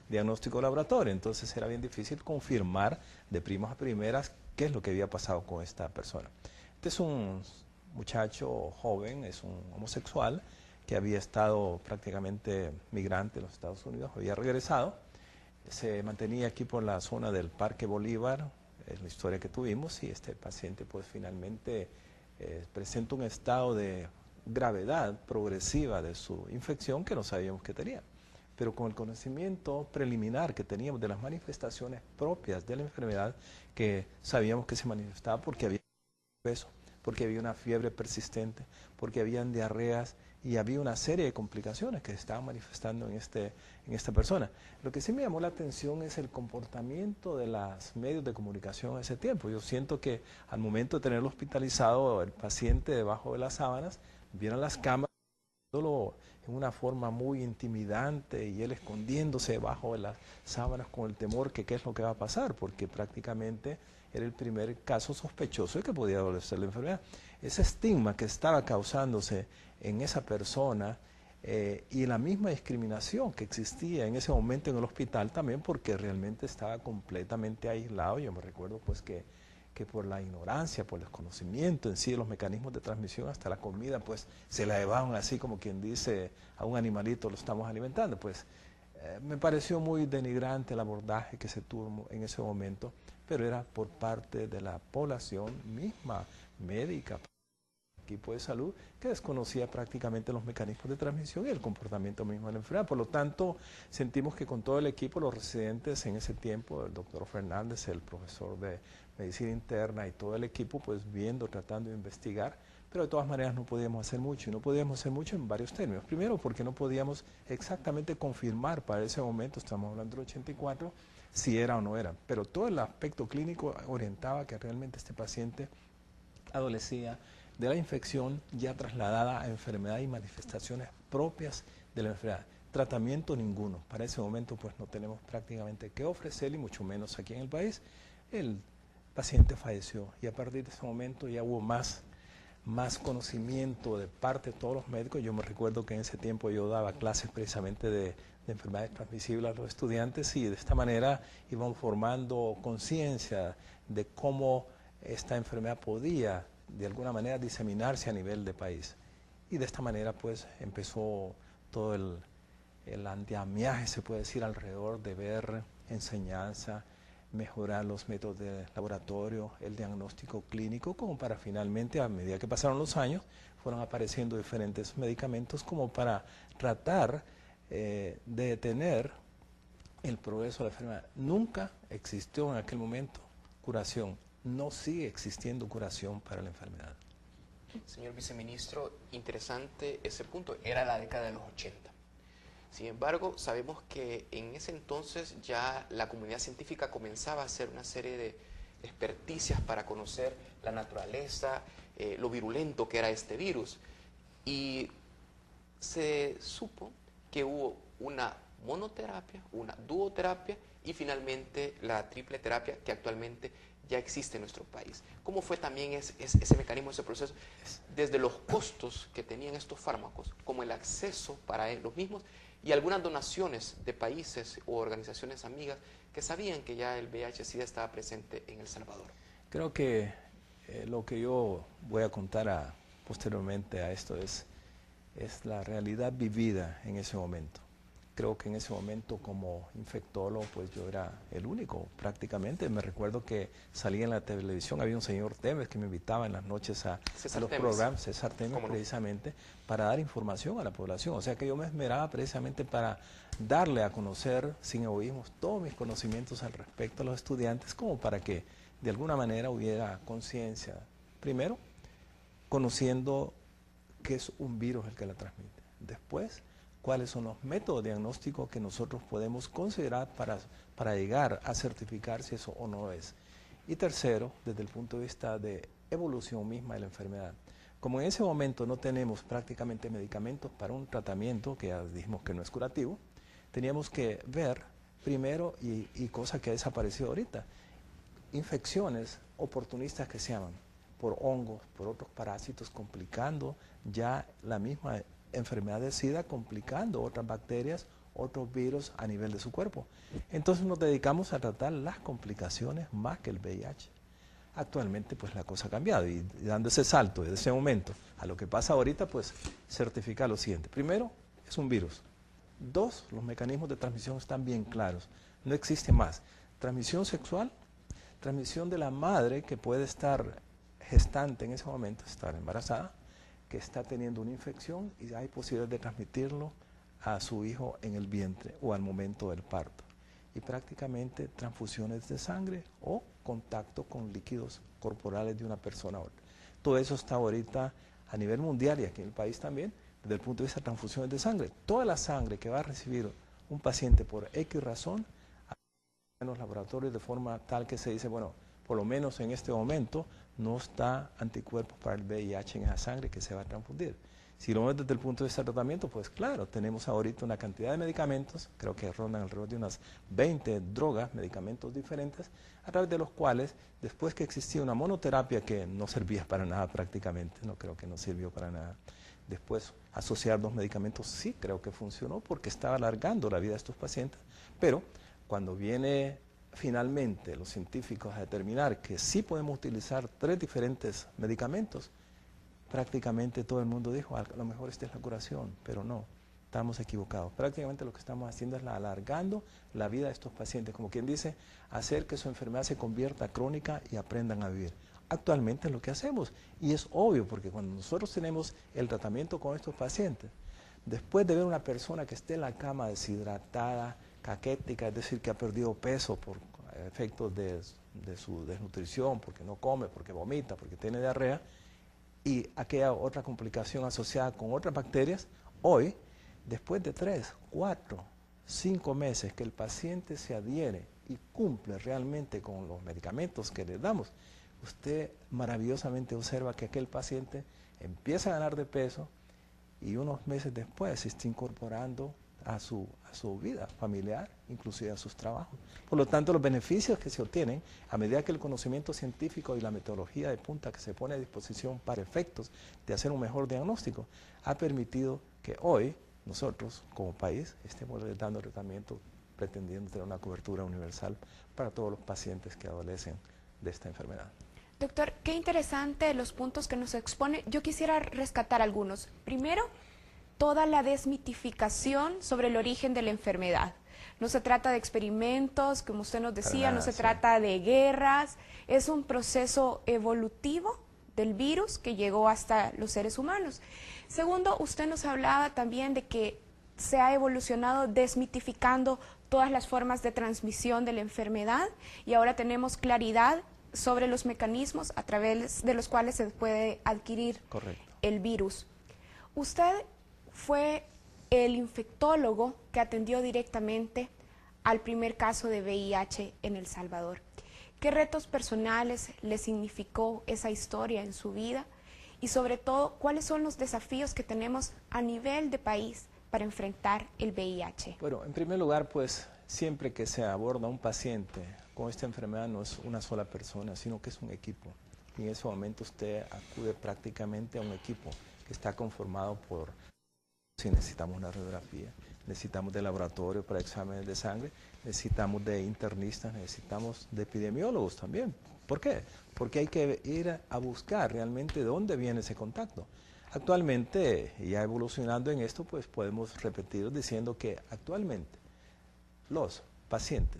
diagnóstico laboratorio, entonces era bien difícil confirmar de primas a primeras qué es lo que había pasado con esta persona. Este es un muchacho joven, es un homosexual que había estado prácticamente migrante en los Estados Unidos, había regresado, se mantenía aquí por la zona del Parque Bolívar, es la historia que tuvimos, y este paciente pues finalmente presenta un estado de gravedad progresiva de su infección que no sabíamos que tenía. Pero con el conocimiento preliminar que teníamos de las manifestaciones propias de la enfermedad, que sabíamos que se manifestaba porque había peso, porque había una fiebre persistente, porque habían diarreas y había una serie de complicaciones que se estaban manifestando en esta persona. Lo que sí me llamó la atención es el comportamiento de los medios de comunicación en ese tiempo. Yo siento que al momento de tenerlo hospitalizado, el paciente debajo de las sábanas, vieron las cámaras en una forma muy intimidante y él escondiéndose debajo de las sábanas con el temor que qué es lo que va a pasar, porque prácticamente era el primer caso sospechoso de que podía ser la enfermedad. Ese estigma que estaba causándose en esa persona y la misma discriminación que existía en ese momento en el hospital también, porque realmente estaba completamente aislado. Yo me recuerdo pues que por la ignorancia, por el desconocimiento en sí de los mecanismos de transmisión, hasta la comida, pues se la llevaban así como quien dice a un animalito lo estamos alimentando. Pues me pareció muy denigrante el abordaje que se tuvo en ese momento, pero era por parte de la población misma, médica, equipo de salud, que desconocía prácticamente los mecanismos de transmisión y el comportamiento mismo de la enfermedad. Por lo tanto, sentimos que con todo el equipo, los residentes en ese tiempo, el doctor Fernández, el profesor de medicina interna y todo el equipo, pues viendo, tratando de investigar, pero de todas maneras no podíamos hacer mucho, y no podíamos hacer mucho en varios términos. Primero, porque no podíamos exactamente confirmar para ese momento, estamos hablando del 84, si era o no era, pero todo el aspecto clínico orientaba que realmente este paciente adolecía de la infección ya trasladada a enfermedad y manifestaciones propias de la enfermedad. Tratamiento ninguno. Para ese momento pues no tenemos prácticamente qué ofrecerle, y mucho menos aquí en el país. El paciente falleció y a partir de ese momento ya hubo más conocimiento de parte de todos los médicos. Yo me recuerdo que en ese tiempo yo daba clases precisamente de enfermedades transmisibles a los estudiantes, y de esta manera íbamos formando conciencia de cómo esta enfermedad podía de alguna manera diseminarse a nivel de país. Y de esta manera pues empezó todo el andamiaje, se puede decir, alrededor de ver enseñanza, mejorar los métodos de laboratorio, el diagnóstico clínico, como para finalmente, a medida que pasaron los años, fueron apareciendo diferentes medicamentos como para tratar de detener el progreso de la enfermedad. Nunca existió en aquel momento curación. No sigue existiendo curación para la enfermedad. Señor viceministro, interesante ese punto. Era la década de los 80. Sin embargo, sabemos que en ese entonces ya la comunidad científica comenzaba a hacer una serie de experticias para conocer la naturaleza, lo virulento que era este virus. Y se supo que hubo una monoterapia, una duoterapia y finalmente la triple terapia que actualmente ya existe en nuestro país. ¿Cómo fue también ese mecanismo, ese proceso? Desde los costos que tenían estos fármacos, como el acceso para los mismos y algunas donaciones de países o organizaciones amigas que sabían que ya el VIH-Sida estaba presente en El Salvador. Creo que lo que yo voy a contar posteriormente a esto es la realidad vivida en ese momento. Creo que en ese momento como infectólogo pues yo era el único prácticamente. Me recuerdo que salía en la televisión, había un señor Temes que me invitaba en las noches a los programas, César Temes precisamente, para dar información a la población. O sea que yo me esmeraba precisamente para darle a conocer sin egoísmos todos mis conocimientos al respecto a los estudiantes, como para que de alguna manera hubiera conciencia. Primero, conociendo qué es un virus el que la transmite. Después, cuáles son los métodos diagnósticos que nosotros podemos considerar para llegar a certificar si eso o no es. Y tercero, desde el punto de vista de evolución misma de la enfermedad. Como en ese momento no tenemos prácticamente medicamentos para un tratamiento, que ya dijimos que no es curativo, teníamos que ver primero, y cosa que ha desaparecido ahorita, infecciones oportunistas que se llaman por hongos, por otros parásitos, complicando ya la misma enfermedad de SIDA, complicando otras bacterias otros virus a nivel de su cuerpo. Entonces nos dedicamos a tratar las complicaciones más que el VIH. Actualmente pues la cosa ha cambiado y dando ese salto de ese momento a lo que pasa ahorita, pues certifica lo siguiente. Primero, es un virus. Dos, los mecanismos de transmisión están bien claros. No existe más. Transmisión sexual, transmisión de la madre que puede estar gestante en ese momento, estar embarazada, que está teniendo una infección y hay posibilidad de transmitirlo a su hijo en el vientre o al momento del parto. Y prácticamente transfusiones de sangre o contacto con líquidos corporales de una persona a otra. Todo eso está ahorita a nivel mundial y aquí en el país también, desde el punto de vista de transfusiones de sangre. Toda la sangre que va a recibir un paciente por X razón, en los laboratorios de forma tal que se dice, bueno, por lo menos en este momento no está anticuerpos para el VIH en esa sangre que se va a transfundir. Si lo vemos desde el punto de vista del tratamiento, pues claro, tenemos ahorita una cantidad de medicamentos, creo que rondan alrededor de unas 20 drogas, medicamentos diferentes, a través de los cuales, después que existía una monoterapia que no servía para nada prácticamente, no creo que no sirvió para nada, después asociar dos medicamentos sí creo que funcionó porque estaba alargando la vida de estos pacientes, pero cuando viene finalmente los científicos a determinar que sí podemos utilizar 3 diferentes medicamentos, prácticamente todo el mundo dijo, a lo mejor esta es la curación, pero no, estamos equivocados. Prácticamente lo que estamos haciendo es alargando la vida de estos pacientes, como quien dice, hacer que su enfermedad se convierta crónica y aprendan a vivir. Actualmente es lo que hacemos, y es obvio, porque cuando nosotros tenemos el tratamiento con estos pacientes, después de ver una persona que esté en la cama deshidratada, caquética, es decir, que ha perdido peso por efectos de su desnutrición, porque no come, porque vomita, porque tiene diarrea, y aquella otra complicación asociada con otras bacterias, hoy, después de 3, 4, 5 meses que el paciente se adhiere y cumple realmente con los medicamentos que le damos, usted maravillosamente observa que aquel paciente empieza a ganar de peso y unos meses después se está incorporando a su vida familiar, inclusive a sus trabajos. Por lo tanto, los beneficios que se obtienen a medida que el conocimiento científico y la metodología de punta que se pone a disposición para efectos de hacer un mejor diagnóstico, ha permitido que hoy nosotros como país estemos dando tratamiento pretendiendo tener una cobertura universal para todos los pacientes que adolecen de esta enfermedad. Doctor, qué interesante los puntos que nos expone. Yo quisiera rescatar algunos. Primero, toda la desmitificación sobre el origen de la enfermedad. No se trata de experimentos, como usted nos decía, no se trata de guerras, es un proceso evolutivo del virus que llegó hasta los seres humanos. Segundo, usted nos hablaba también de que se ha evolucionado desmitificando todas las formas de transmisión de la enfermedad y ahora tenemos claridad sobre los mecanismos a través de los cuales se puede adquirir el virus. Usted fue el infectólogo que atendió directamente al primer caso de VIH en El Salvador. ¿Qué retos personales le significó esa historia en su vida? Y sobre todo, ¿cuáles son los desafíos que tenemos a nivel de país para enfrentar el VIH? Bueno, en primer lugar, pues siempre que se aborda un paciente con esta enfermedad no es una sola persona, sino que es un equipo. Y en ese momento usted acude prácticamente a un equipo que está conformado por... Si necesitamos una radiografía, necesitamos de laboratorio para exámenes de sangre, necesitamos de internistas, necesitamos de epidemiólogos también. ¿Por qué? Porque hay que ir a buscar realmente de dónde viene ese contacto. Actualmente, ya evolucionando en esto, pues podemos repetir diciendo que actualmente los pacientes